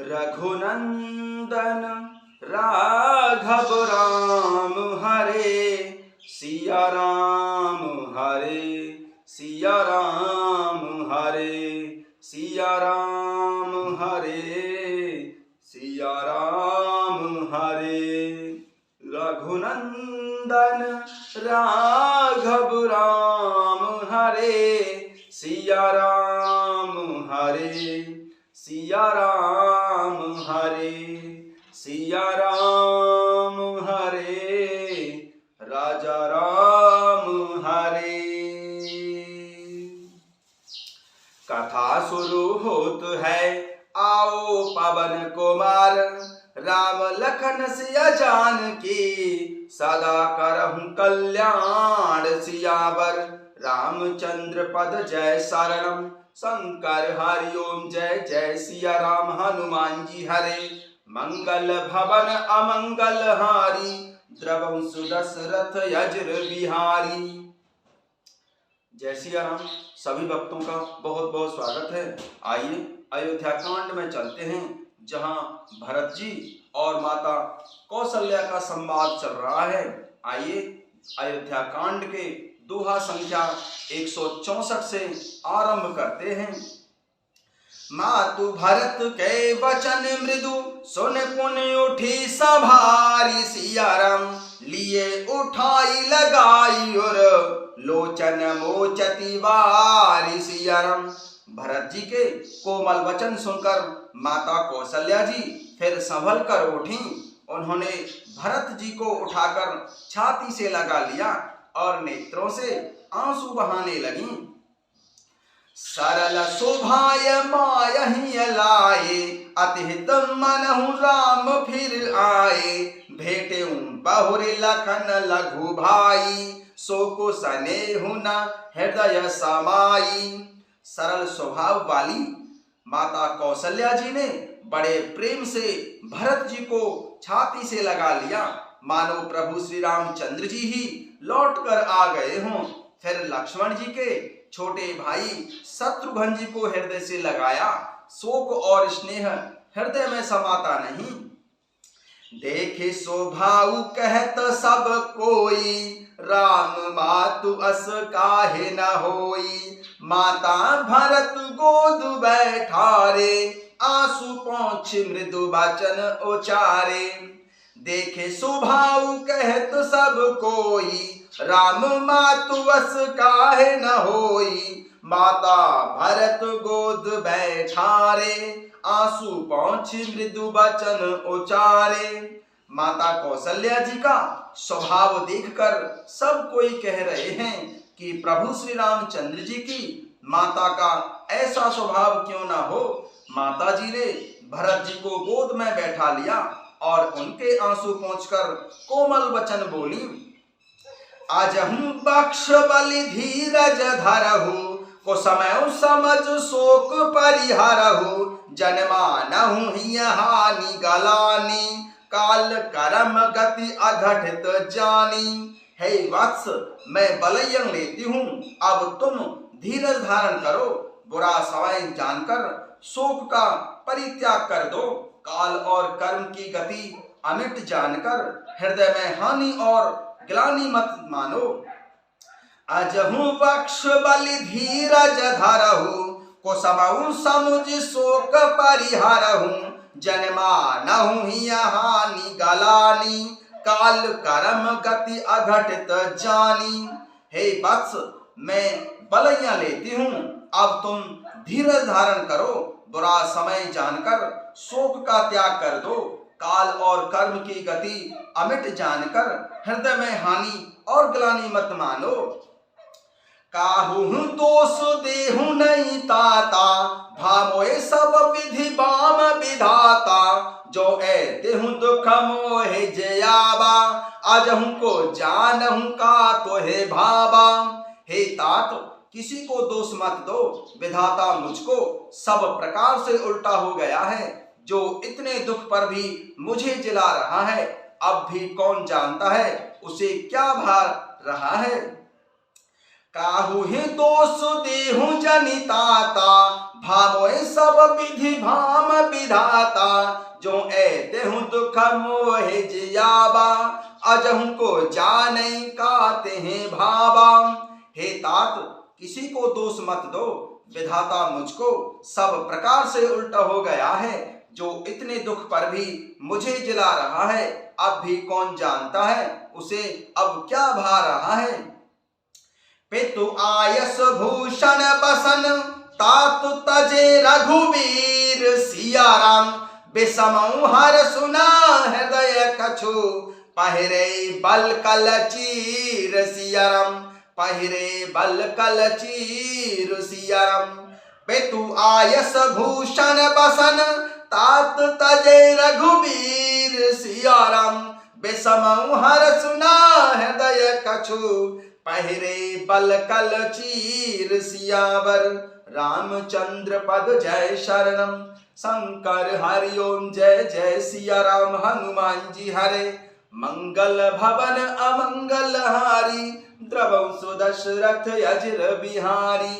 रघुनंदन राघव राम हरे सिया राम हरे सिया राम हरे सिया राम हरे सिया राम हरे। रघुनंदन राघव राम हरे सिया राम हरे सिया राम हरे सिया राम हरे राजा राम हरे। कथा शुरू होत है आओ पवन कुमार, राम लखन सिया जानकी सदा करहु कल्याण सियावर। रामचंद्र पद जय शरणम शंकर हरि ओम जय जय सिया राम। हनुमान जी हरे मंगल भवन अमंगल हारी, द्रवं सुदशरथ यज्र बिहारी। जय सिया राम। सभी भक्तों का बहुत बहुत स्वागत है। आइए अयोध्या कांड में चलते हैं, जहां भरत जी और माता कौशल्या का संवाद चल रहा है। आइए अयोध्या कांड के दोहा संख्या 164 से आरंभ करते हैं। मातु भरत के वचन मृदु, सुन पुनि उठी सभारी। सिया राम लिए उठाई लगाई और लोचन मोचती वारी। सिया राम। भरत जी के कोमल वचन सुनकर माता कौशल्या जी फिर संभल कर उठी। उन्होंने भरत जी को उठाकर छाती से लगा लिया और नेत्रों से आंसू बहाने लगी। सरल शोभाय मायहि लाए, अतिहित मनहु राम फिर आए। भेटे बहुरि लखन लघु भाई, सो सनेहु न हृदय समाई। सरल स्वभाव वाली माता कौशल्या जी ने बड़े प्रेम से भरत जी को छाती से लगा लिया, मानो प्रभु श्री रामचंद्र जी ही लौट कर आ गए हों। फिर लक्ष्मण जी के छोटे भाई शत्रुघ्न जी को हृदय से लगाया। शोक और स्नेह हृदय में समाता नहीं। देखे स्वभाव कहत सब कोई, राम मातु अस काहे न होई। माता भरत गोद बैठारे, आंसू पोंछ मृदु वचन उचारे। देखे स्वभाव कहत सब कोई, राम मातु अस काहे न होई। माता भरत गोद बैठारे, आंसू पोंछ मृदु वचन उचारे। माता कौशल्या जी का स्वभाव देखकर सब कोई कह रहे हैं कि प्रभु श्री रामचंद्र जी की माता का ऐसा स्वभाव क्यों ना हो। माता जी ने भरत जी को गोद में बैठा लिया और उनके आंसू पोंछकर कोमल वचन बोली। अजहु बक्ष बलि धीरज धरहु, को समय समझ शोक परिहरहु। जन्मानहु हिय हानि गलानी, काल करम गति अघटित जानी। हे वत्स, मैं बलयन लेती हूँ, अब तुम धीरज धारण करो। बुरा समय जानकर शोक का परित्याग कर दो। काल और कर्म की गति अमिट जानकर हृदय में हानि और ग्लानि मत मानो। अजहु बक्ष बलि धीरज धरहु, को समहु समुझ शोक परिहरहु। जन्मानहु हिय हानि गलानी, काल कर्म गति अघटित जानी। हे वत्स, मैं बलैया लेती हूँ, अब तुम धीरज धारण करो। बुरा समय जानकर शोक का त्याग कर दो। काल और कर्म की गति अमिट जानकर हृदय में हानि और ग्लानि मत मानो। काहू दोष देहु नहीं ताता, भामोए सब विधि बाम विधाता। जो ए देहु दुख मोहे जयाबा, अजहु को जानहु का तोहे भाबा। हे तात, किसी को दोष मत दो, विधाता मुझको सब प्रकार से उल्टा हो गया है। जो इतने दुख पर भी मुझे जिला रहा है, अब भी कौन जानता है उसे क्या भार रहा है। काहू ही दोष देहु जनिताता, भामोए सब विधि भाम विधाता, जो ऐते हूँ दुख मोहे जियाबा, अजहू को जाने काते हैं भाबा। हे तात, किसी को दोष मत दो, विधाता मुझको सब प्रकार से उल्टा हो गया है, जो इतने दुख पर भी मुझे जिला रहा है, अब भी कौन जानता है उसे अब क्या भा रहा है। पितु आयस भूषण बसन, तातु तजे रघुवीर सिया राम, बिसमऊ हर सुना हृदय कछु, पहिरे बल कल चीर सिया राम, पहिरे बल कल चीर सिया राम। पितु आयस भूषण बसन, तात तजे रघुवीर सिया राम, बिसमऊ हर सुना हृदय कछु, पहिरे बल कल चीर सियावर। रामचंद्र पद जय शरणम, शंकर हरि ओम जय जय सिया राम। हनुमान जी हरे, मंगल भवन अमंगल हारी, द्रवं सुदशरथ अजर बिहारी।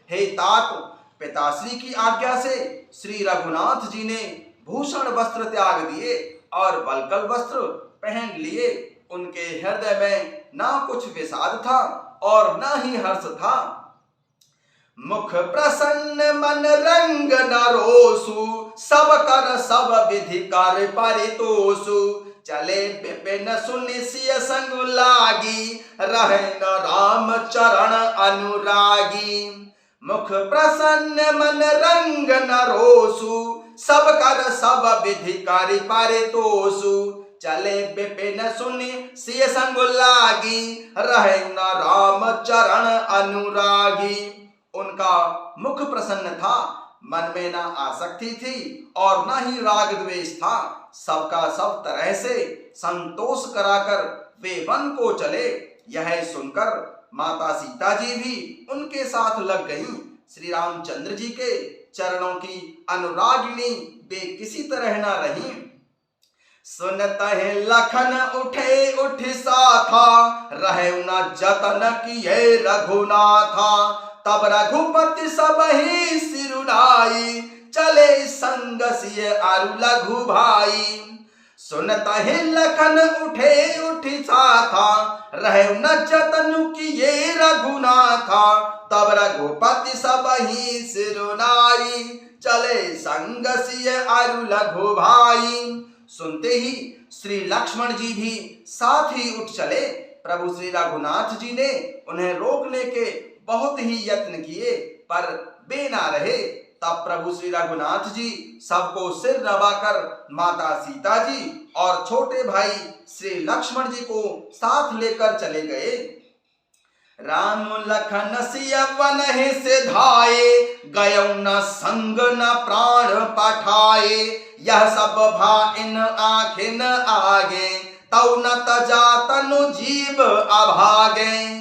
हे तात, पिताश्री की आज्ञा से श्री रघुनाथ जी ने भूषण वस्त्र त्याग दिए और बलकल वस्त्र पहन लिए। उनके हृदय में ना कुछ विषाद था और ना ही हर्ष था। मुख प्रसन्न मन रंग न रोसु, सब कर सब विधि कर परितोषु, चले विपिन सुनि सिय संग लागी, रहे न राम चरण अनुरागी। मुख प्रसन्न मन रंग न रोसु, सब कर सब विधि कर परितोषु, चले विपिन सुनि सिय संग लागी, रहे न राम चरण अनुरागी। उनका मुख प्रसन्न था, मन में ना आसक्ति थी और ना ही राग द्वेष था। सबका सब तरह से संतोष कराकर वे वन को चले। यह सुनकर माता सीता जी भी उनके साथ लग गईं। श्री रामचंद्र जी के चरणों की अनुरागिणी वे किसी तरह न रहीं। सुनते लखन उठे उठ साथा, रहे न जतन किए रघुनाथा, तब रघुपति सबहि सिरुनाई, चले संग सिय अरु लघु भाई। सुनते लखन उठे उठ साथा, रहे न जतन किए रघुनाथा, तब रघुपति सबहि सिरुनाई, चले संग सिय अरु लघु भाई। सुनते ही श्री लक्ष्मण जी भी साथ ही उठ चले। प्रभु श्री रघुनाथ जी ने उन्हें रोकने के बहुत ही यत्न किए, पर वे ना रहे। तब प्रभु श्री रघुनाथ जी सबको सिर नवाकर माता सीता जी और छोटे भाई श्री लक्ष्मण जी को साथ लेकर चले गए। राम लखन सिय वन से धाये, गयो न संग न प्राण पठाए, यह सब भाइन आखिन आगे, तौ न तजा तनु जीव अभागे।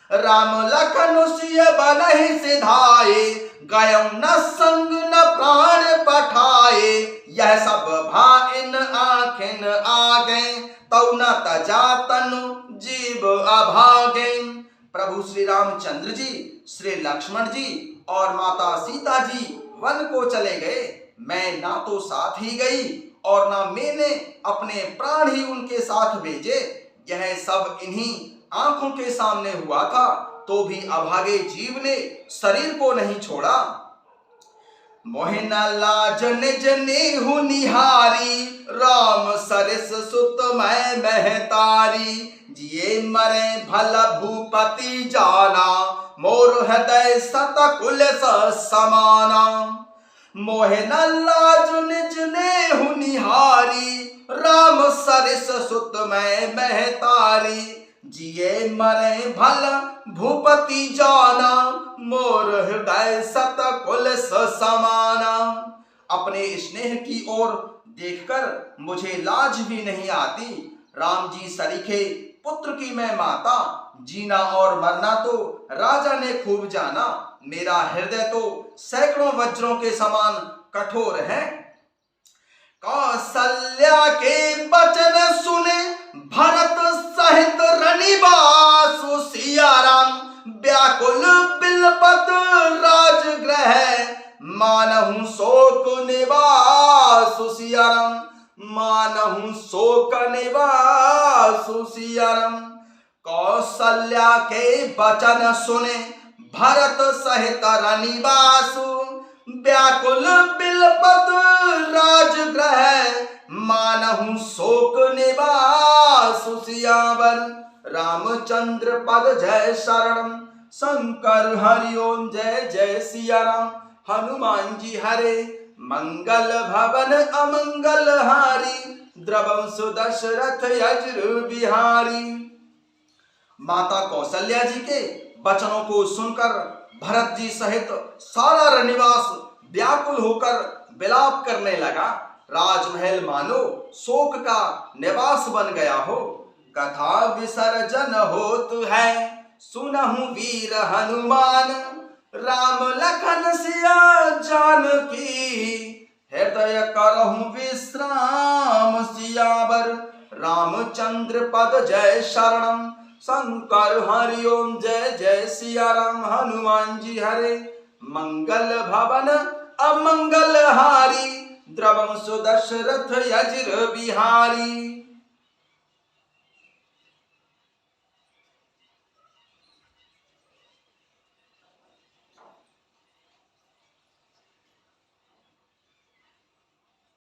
राम लखन सिय वन से धाये, गयो न संग न प्राण पठाए, यह सब भाइन आखिन आगे, तौ न तजा तनु जीव अभागे। प्रभु श्री रामचंद्र जी, श्री लक्ष्मण जी और माता सीता जी वन को चले गए। मैं ना तो साथ ही गई और ना मैंने अपने प्राण ही उनके साथ भेजे। यह सब इन्हीं आंखों के सामने हुआ था, तो भी अभागे जीव ने शरीर को नहीं छोड़ा। मोहिना लाज निज नेहु निहारी, राम सरिस सुत मैं महतारी, जिये मरे भल भूपति जाना, मोर हृदय सतकुल समाना। मोहिना लाज निज नेहु निहारी, राम सरिस सुत मैं महतारी, जिये मरे भल भूपति जाना, मोर हृदय सतकुल समाना। अपने स्नेह की ओर देखकर मुझे लाज भी नहीं आती। राम जी सरीखे पुत्र की मैं माता, जीना और मरना तो राजा ने खूब जाना। मेरा हृदय तो सैकड़ों वज्रों के समान कठोर है। कौसल्या के वचन सुने, भरत सहित रनिवासु सिया राम, व्याकुल बिलपत राजगृह, मानहु शोक निवासु सियाराम, मानहु शोक निवासु सियाराम। कौशल्या के वचन सुने भरत सहित रनिवासु, व्याकुल बिलपत राजगृह मानहु शोक निवासु सियावर। रामचंद्र पद जय शरणम, शंकर हरिओम जय जय सियाराम। हनुमान जी हरे मंगल भवन अमंगल हारी, द्रवंश दशरथ यज्र बिहारी। माता कौशल्या जी के वचनों को सुनकर भरत जी सहित सारा रनिवास व्याकुल होकर विलाप करने लगा। राजमहल मानो शोक का निवास बन गया हो। कथा विसर्जन होत है सुनहु वीर हनुमान, राम लखन सिया जानकी हृदय करहु विश्राम सियावर। रामचंद्र पद जय शरणम, शंकर हरिओम जय जय सियाराम। हनुमान जी हरे मंगल भवन अमंगल हारी, द्रवंश दशरथ यज्र बिहारी।